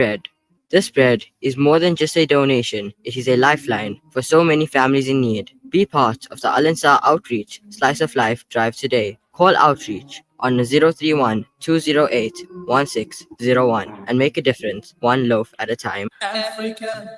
bread. This bread is more than just a donation, it is a lifeline for so many families in need. Be part of the Al Ansar Outreach Slice of Life drive today. Call Outreach on 031 208 1601 and make a difference one loaf at a time.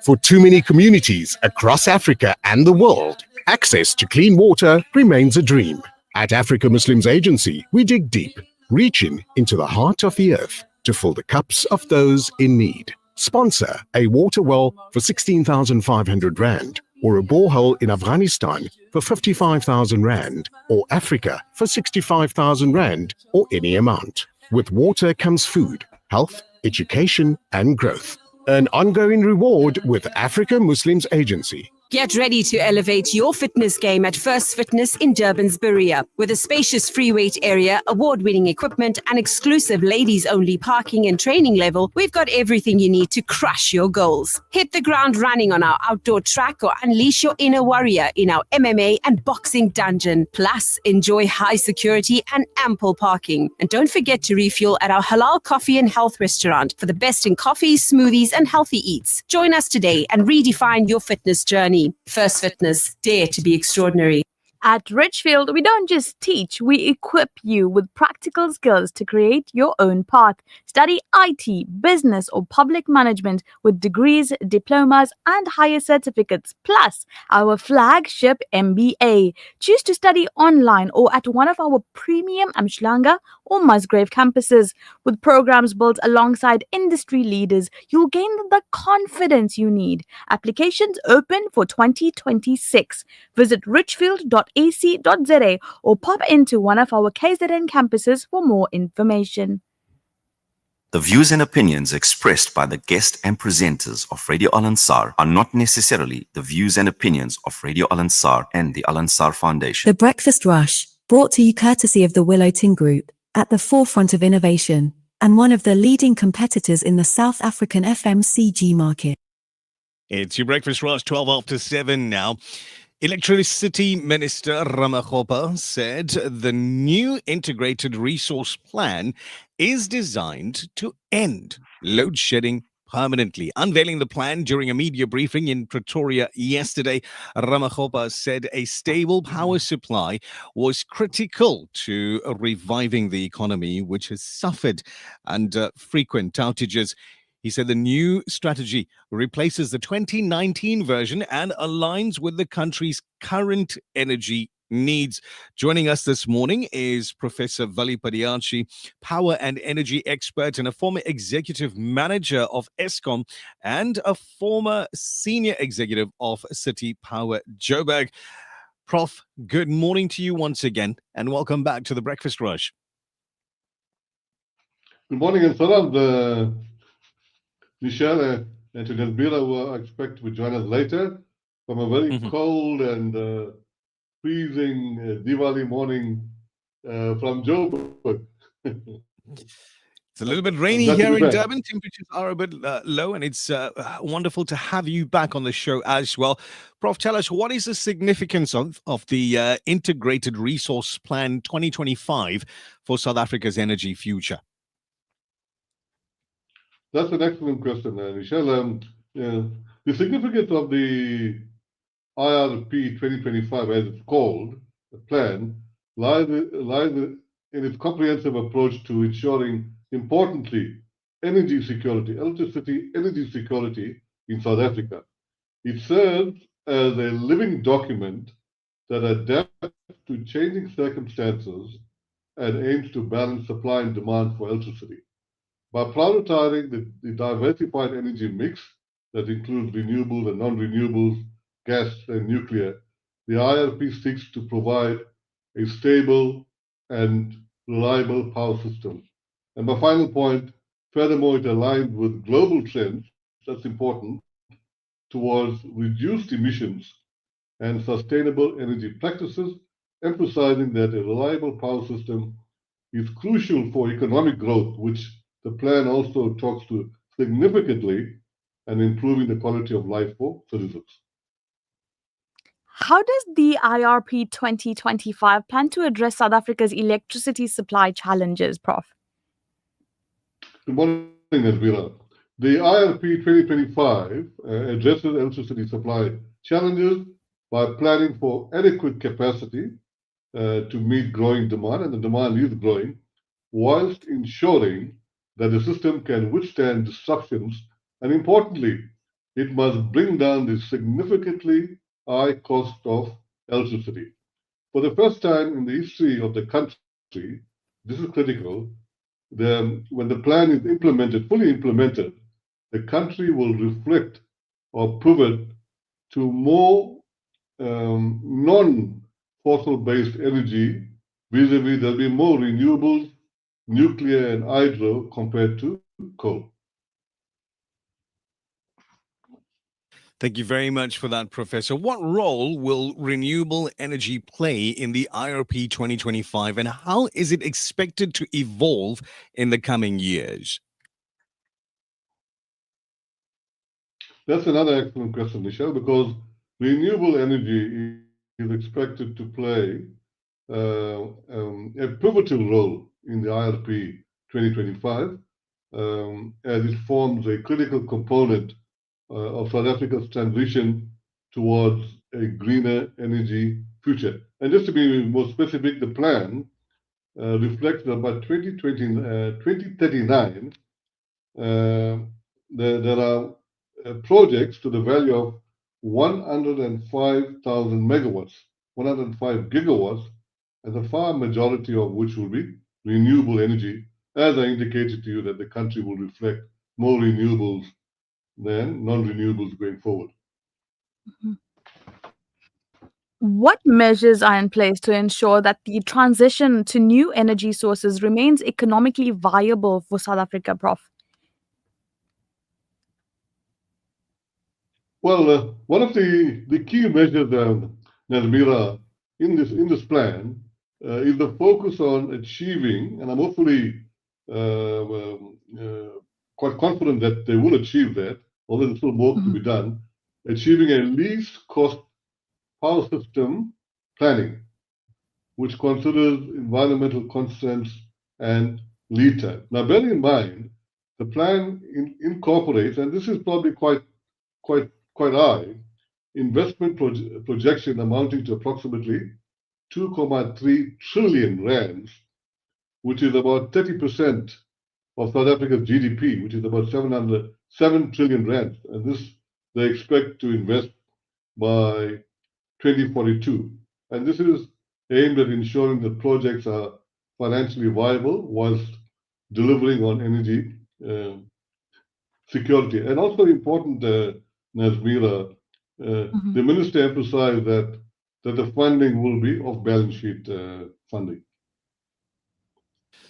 For too many communities across Africa and the world, access to clean water remains a dream. At Africa Muslims Agency, we dig deep, reaching into the heart of the earth to fill the cups of those in need. Sponsor a water well for 16,500 Rand, or a borehole in Afghanistan for 55,000 Rand, or Africa for 65,000 Rand, or any amount. With water comes food, health, education, and growth. An ongoing reward with Africa Muslims Agency. Get ready to elevate your fitness game at First Fitness in Durban's Berea. With a spacious free weight area, award-winning equipment, and exclusive ladies-only parking and training level, we've got everything you need to crush your goals. Hit the ground running on our outdoor track or unleash your inner warrior in our MMA and boxing dungeon. Plus, enjoy high security and ample parking. And don't forget to refuel at our halal coffee and health restaurant for the best in coffees, smoothies, and healthy eats. Join us today and redefine your fitness journey. First Fitness, dare to be extraordinary. At Richfield, we don't just teach, we equip you with practical skills to create your own path. Study IT, business, or public management with degrees, diplomas, and higher certificates, plus our flagship MBA. Choose to study online or at one of our premium Umhlanga or Musgrave campuses. With programs built alongside industry leaders, you'll gain the confidence you need. Applications open for 2026. Visit richfield.ac.za or pop into one of our KZN campuses for more information. The views and opinions expressed by the guest and presenters of Radio Al Ansar are not necessarily the views and opinions of Radio Al Ansar and the Al Ansar Foundation. The Breakfast Rush, brought to you courtesy of the Willow Tin Group, at the forefront of innovation, and one of the leading competitors in the South African FMCG market. It's your Breakfast Rush, 12 after 7 now. Electricity Minister Ramakgopa said the new integrated resource plan is designed to end load shedding permanently. Unveiling the plan during a media briefing in Pretoria yesterday, Ramakgopa said a stable power supply was critical to reviving the economy, which has suffered under frequent outages. He said the new strategy replaces the 2019 version and aligns with the country's current energy needs. Joining us this morning is Professor Vali Padiachi, power and energy expert and a former executive manager of Eskom and a former senior executive of City Power Joburg. Prof, good morning to you once again and welcome back to the Breakfast Rush. Good morning and salam. Michelle and to Nasbila, who I expect will join us later from a very cold and freezing Diwali morning from Joburg. It's a little bit rainy here in Durban. Temperatures are a bit low, and it's wonderful to have you back on the show as well. Prof, tell us, what is the significance of the Integrated Resource Plan 2025 for South Africa's energy future? That's an excellent question, Michelle. The significance of the IRP 2025, as it's called, the plan, lies in its comprehensive approach to ensuring, importantly, energy security, electricity energy security in South Africa. It serves as a living document that adapts to changing circumstances and aims to balance supply and demand for electricity. By prioritizing the diversified energy mix that includes renewables and non-renewables, gas and nuclear, the IRP seeks to provide a stable and reliable power system. And my final point, furthermore, it aligns with global trends, that's important, towards reduced emissions and sustainable energy practices, emphasizing that a reliable power system is crucial for economic growth, which the plan also talks to significantly, and improving the quality of life for citizens. How does the IRP 2025 plan to address South Africa's electricity supply challenges, Prof? Good morning, Elvira. The IRP 2025 addresses electricity supply challenges by planning for adequate capacity to meet growing demand, and the demand is growing, whilst ensuring that the system can withstand disruptions, and importantly, it must bring down the significantly high cost of electricity. For the first time in the history of the country, this is critical, when the plan is implemented, fully implemented, the country will reflect or pivot to more non-fossil based energy, vis-a-vis there'll be more renewables, nuclear and hydro compared to coal. Thank you very much for that, Professor. What role will renewable energy play in the IRP 2025, and how is it expected to evolve in the coming years? That's another excellent question, Michelle, because renewable energy is expected to play a pivotal role in the IRP 2025, as it forms a critical component of South Africa's transition towards a greener energy future. And just to be more specific, the plan reflects that by 2039, there are projects to the value of 105,000 megawatts, 105 gigawatts, and the far majority of which will be renewable energy, as I indicated to you that the country will reflect more renewables than non-renewables going forward. What measures are in place to ensure that the transition to new energy sources remains economically viable for South Africa, Prof? Well, one of the key measures, Nazmira, in this plan is the focus on achieving, and I'm hopefully quite confident that they will achieve that, although there's still work to be done, achieving a least cost power system planning, which considers environmental constraints and lead time. Now, bear in mind, the plan incorporates, and this is probably quite high, investment projection amounting to approximately 2.3 trillion rands, which is about 30% of South Africa's GDP, which is about 7 trillion rands. And this they expect to invest by 2042. And this is aimed at ensuring that projects are financially viable whilst delivering on energy security. And also important, Nazmira, the minister emphasized that the funding will be off balance sheet funding.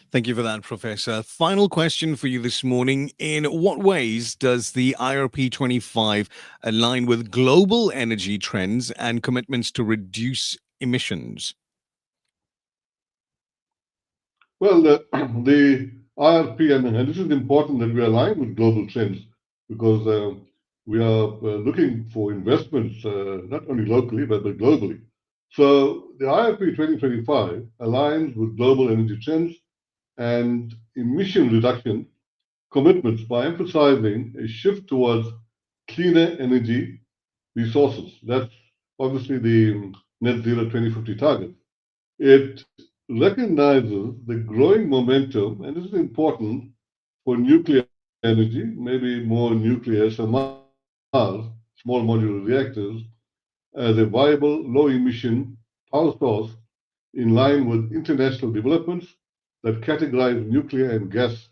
Thank you for that, Professor. Final question for you this morning. In what ways does the IRP 25 align with global energy trends and commitments to reduce emissions? Well, the IRP, and this is important that we align with global trends, because we are looking for investments not only locally but globally. So the IRP 2025 aligns with global energy trends and emission reduction commitments by emphasizing a shift towards cleaner energy resources. That's obviously the net zero 2050 target. It recognizes the growing momentum, and this is important for nuclear energy, maybe more nuclear SMRs, small modular reactors, as a viable low emission power source in line with international developments that categorize nuclear and gas,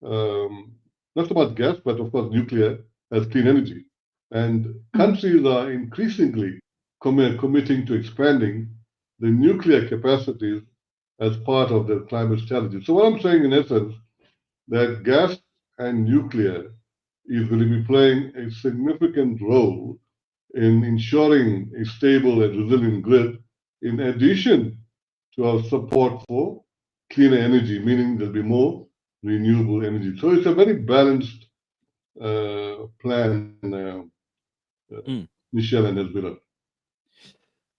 not so much gas, but of course nuclear as clean energy. And countries are increasingly committing to expanding the nuclear capacities as part of their climate strategy. So what I'm saying in essence, that gas and nuclear is going to be playing a significant role in ensuring a stable and resilient grid, in addition to our support for cleaner energy, meaning there'll be more renewable energy. So it's a very balanced plan, Michelle and Elvira.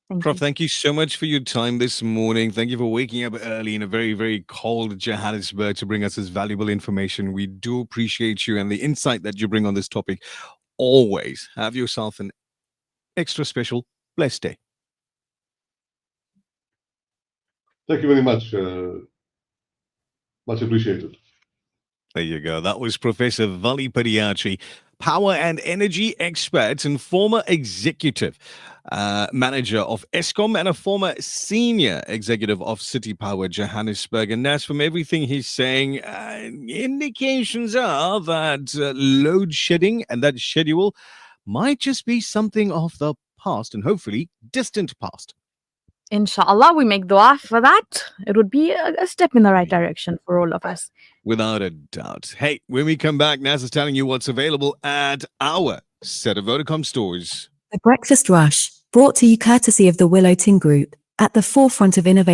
Thank Prof, you. thank you so much for your time this morning. Thank you for waking up early in a very, very cold Johannesburg to bring us this valuable information. We do appreciate you and the insight that you bring on this topic. Always have yourself an extra special, blessed day. Thank you very much. Much appreciated. There you go. That was Professor Vali Padiachi, power and energy expert and former executive manager of Eskom and a former senior executive of City Power Johannesburg. And as from everything he's saying, indications are that load shedding and that schedule might just be something of the past and hopefully distant past. Inshallah, we make dua for that. It would be a step in the right direction for all of us. Without a doubt. Hey, when we come back, Naz is telling you what's available at our set of Vodacom stores. The Breakfast Rush, brought to you courtesy of the Willow Tin Group, at the forefront of innovation.